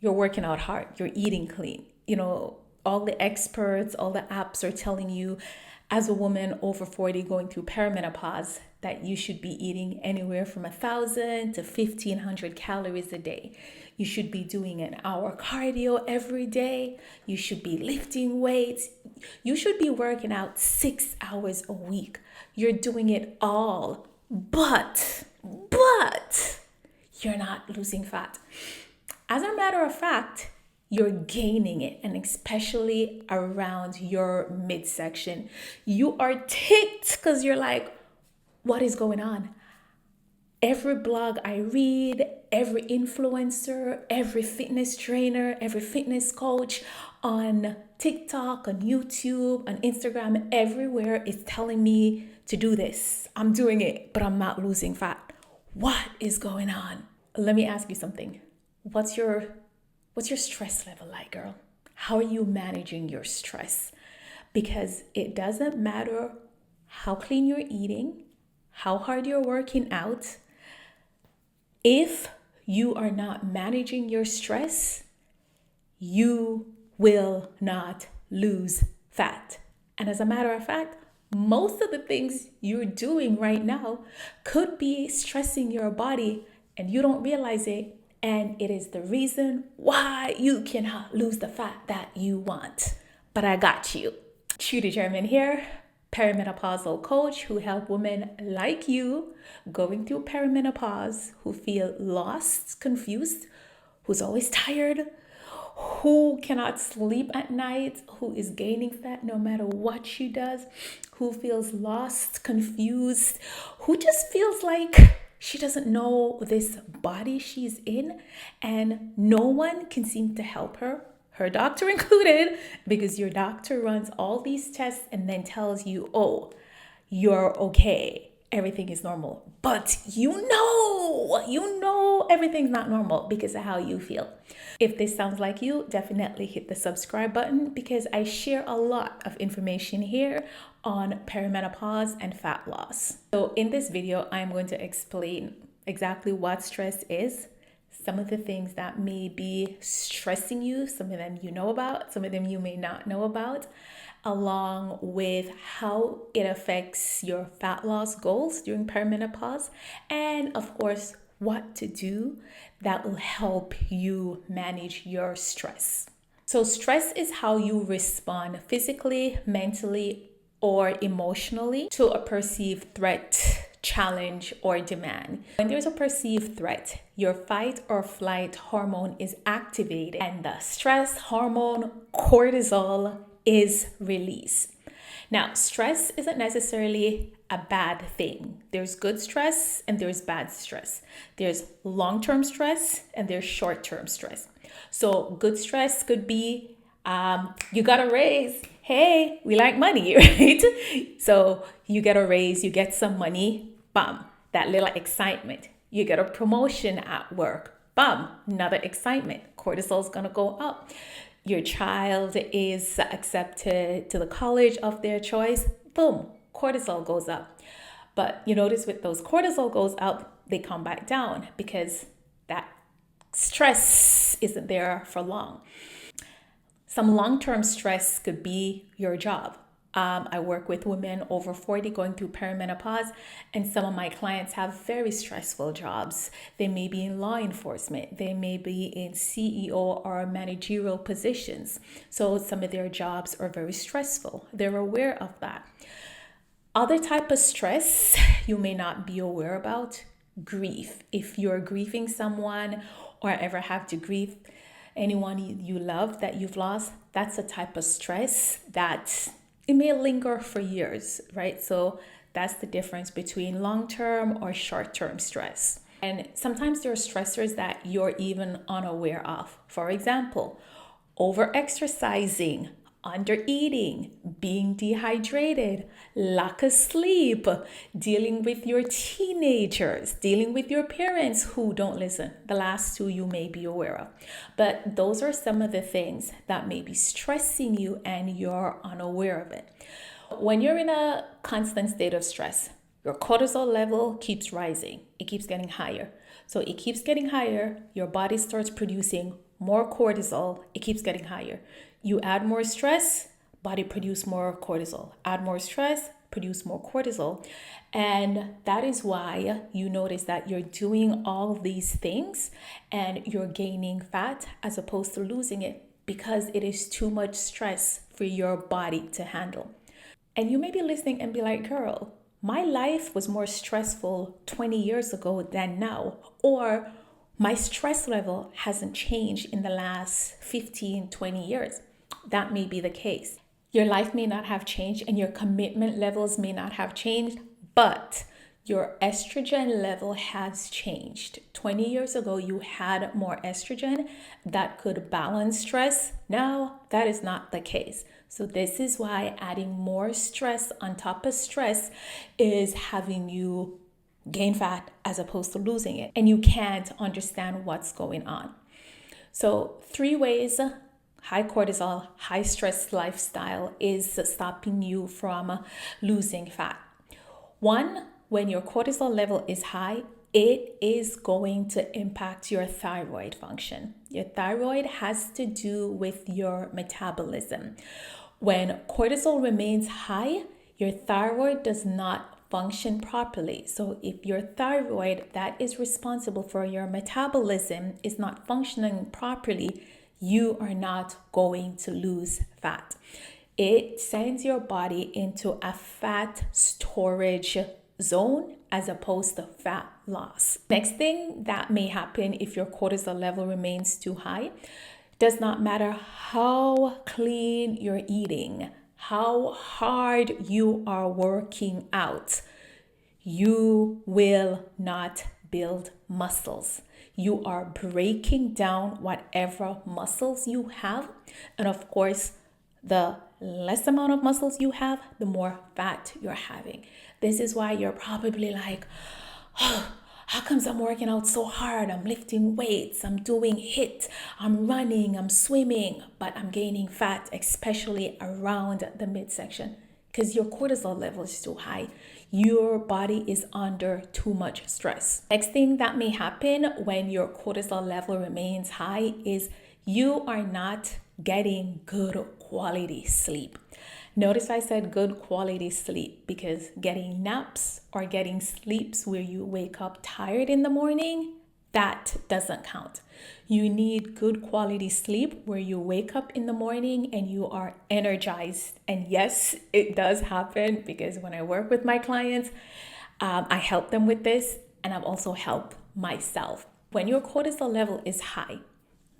you're working out hard, you're eating clean. All the experts, all the apps are telling you as a woman over 40 going through perimenopause that you should be eating anywhere from 1,000 to 1,500 calories a day. You should be doing an hour cardio every day. You should be lifting weights. You should be working out 6 hours a week. You're doing it all, but you're not losing fat. As a matter of fact, you're gaining it, and especially around your midsection. You are ticked because you're like, what is going on? Every blog I read, every influencer, every fitness trainer, every fitness coach on TikTok, on YouTube, on Instagram, everywhere is telling me to do this. I'm doing it, but I'm not losing fat. What is going on? Let me ask you something. What's your stress level like, girl? How are you managing your stress? Because it doesn't matter how clean you're eating, how hard you're working out. If you are not managing your stress, you will not lose fat. And as a matter of fact, most of the things you're doing right now could be stressing your body and you don't realize it. And it is the reason why you cannot lose the fat that you want. But I got you. Trudie German here, perimenopausal coach who help women like you going through perimenopause, who feel lost, confused, who's always tired, who cannot sleep at night, who is gaining fat no matter what she does, who feels lost, confused, who just feels like she doesn't know this body she's in, and no one can seem to help her doctor included, because your doctor runs all these tests and then tells you, oh, you're okay, everything is normal. But you know everything's not normal because of how you feel. If this sounds like you, definitely hit the subscribe button, because I share a lot of information here on perimenopause and fat loss. So in this video, I'm going to explain exactly what stress is, some of the things that may be stressing you, some of them you know about, some of them you may not know about, along with how it affects your fat loss goals during perimenopause, and of course, what to do that will help you manage your stress. So stress is how you respond physically, mentally, or emotionally to a perceived threat, challenge, or demand. When there's a perceived threat, your fight or flight hormone is activated and the stress hormone cortisol is released. Now, stress isn't necessarily a bad thing. There's good stress and there's bad stress. There's long-term stress and there's short-term stress. So good stress could be you got a raise. Hey, we like money, right? So you get a raise, you get some money, bam, that little excitement. You get a promotion at work, bam, another excitement. Cortisol's gonna go up. Your child is accepted to the college of their choice, boom, cortisol goes up. But you notice with those cortisol goes up, they come back down because that stress isn't there for long. Some long-term stress could be your job. I work with women over 40 going through perimenopause, and some of my clients have very stressful jobs. They may be in law enforcement. They may be in CEO or managerial positions. So some of their jobs are very stressful. They're aware of that. Other type of stress you may not be aware about, grief. If you're grieving someone or ever have to grieve anyone you love that you've lost, that's a type of stress that it may linger for years, right? So that's the difference between long-term or short-term stress. And sometimes there are stressors that you're even unaware of. For example, over-exercising, under-eating, being dehydrated, lack of sleep, dealing with your teenagers, dealing with your parents who don't listen. The last two you may be aware of. But those are some of the things that may be stressing you and you're unaware of it. When you're in a constant state of stress, your cortisol level keeps rising. It keeps getting higher. So it keeps getting higher. Your body starts producing more cortisol, it keeps getting higher. You add more stress, body produce more cortisol. Add more stress, produce more cortisol. And that is why you notice that you're doing all of these things and you're gaining fat as opposed to losing it, because it is too much stress for your body to handle. And you may be listening and be like, girl, my life was more stressful 20 years ago than now. Or my stress level hasn't changed in the last 15, 20 years. That may be the case. Your life may not have changed and your commitment levels may not have changed, but your estrogen level has changed. 20 years ago, you had more estrogen that could balance stress. Now, that is not the case. So this is why adding more stress on top of stress is having you gain fat as opposed to losing it. And you can't understand what's going on. So 3 ways high cortisol, high stress lifestyle is stopping you from losing fat. 1, when your cortisol level is high, it is going to impact your thyroid function. Your thyroid has to do with your metabolism. When cortisol remains high, your thyroid does not function properly. So if your thyroid that is responsible for your metabolism is not functioning properly, you are not going to lose fat. It sends your body into a fat storage zone as opposed to fat loss. Next thing that may happen if your cortisol level remains too high, does not matter how clean you're eating, how hard you are working out, you will not build muscles. You are breaking down whatever muscles you have. And of course, the less amount of muscles you have, the more fat you're having. This is why you're probably like, oh, how comes I'm working out so hard? I'm lifting weights, I'm doing HIIT, I'm running, I'm swimming, but I'm gaining fat, especially around the midsection, because your cortisol level is too high. Your body is under too much stress. Next thing that may happen when your cortisol level remains high is you are not getting good quality sleep. Notice I said good quality sleep, because getting naps or getting sleeps where you wake up tired in the morning, that doesn't count. You need good quality sleep where you wake up in the morning and you are energized. And yes, it does happen, because when I work with my clients, I help them with this, and I've also helped myself. When your cortisol level is high,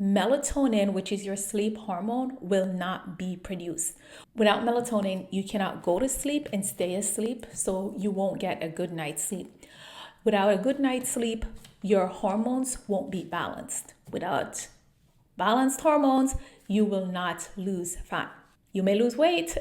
melatonin, which is your sleep hormone, will not be produced. Without melatonin, you cannot go to sleep and stay asleep, so you won't get a good night's sleep. Without a good night's sleep, your hormones won't be balanced. Without balanced hormones, you will not lose fat. You may lose weight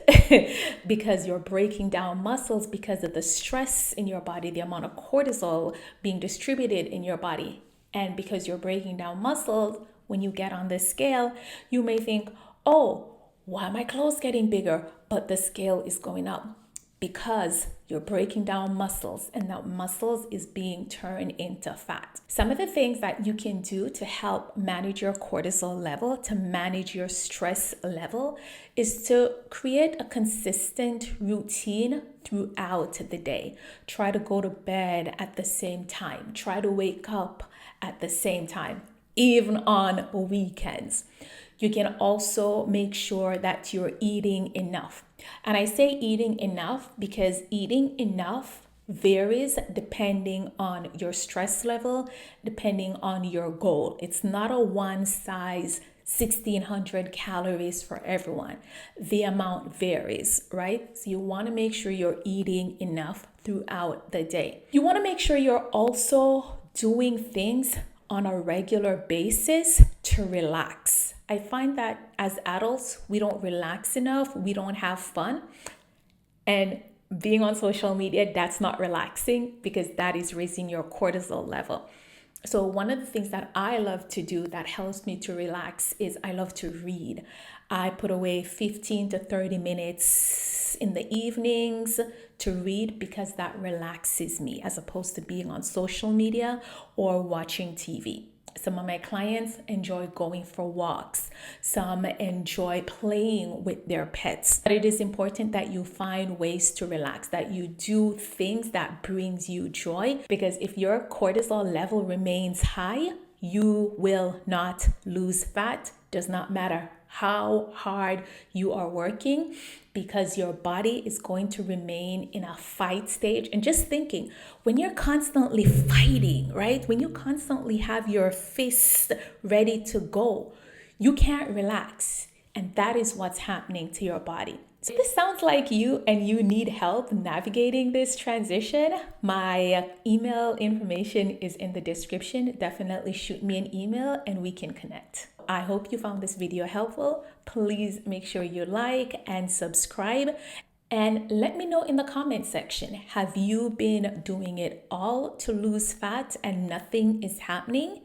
because you're breaking down muscles because of the stress in your body, the amount of cortisol being distributed in your body. And because you're breaking down muscles, when you get on the scale, you may think, oh, why are my clothes getting bigger? But the scale is going up because you're breaking down muscles, and that muscles is being turned into fat. Some of the things that you can do to help manage your cortisol level, to manage your stress level, is to create a consistent routine throughout the day. Try to go to bed at the same time. Try to wake up at the same time, even on weekends. You can also make sure that you're eating enough. And I say eating enough because eating enough varies depending on your stress level, depending on your goal. It's not a one size 1600 calories for everyone. The amount varies, right? So you want to make sure you're eating enough throughout the day. You want to make sure you're also doing things on a regular basis to relax. I find that as adults, we don't relax enough, we don't have fun. And being on social media, that's not relaxing, because that is raising your cortisol level. So one of the things that I love to do that helps me to relax is I love to read. I put away 15 to 30 minutes in the evenings to read, because that relaxes me as opposed to being on social media or watching TV. Some of my clients enjoy going for walks. Some enjoy playing with their pets. But it is important that you find ways to relax, that you do things that brings you joy, because if your cortisol level remains high, you will not lose fat. Does not matter how hard you are working, because your body is going to remain in a fight stage. And just thinking, when you're constantly fighting, right? When you constantly have your fists ready to go, you can't relax. And that is what's happening to your body. So if this sounds like you and you need help navigating this transition, my email information is in the description. Definitely shoot me an email and we can connect. I hope you found this video helpful. Please make sure you like and subscribe. And let me know in the comment section, have you been doing it all to lose fat and nothing is happening?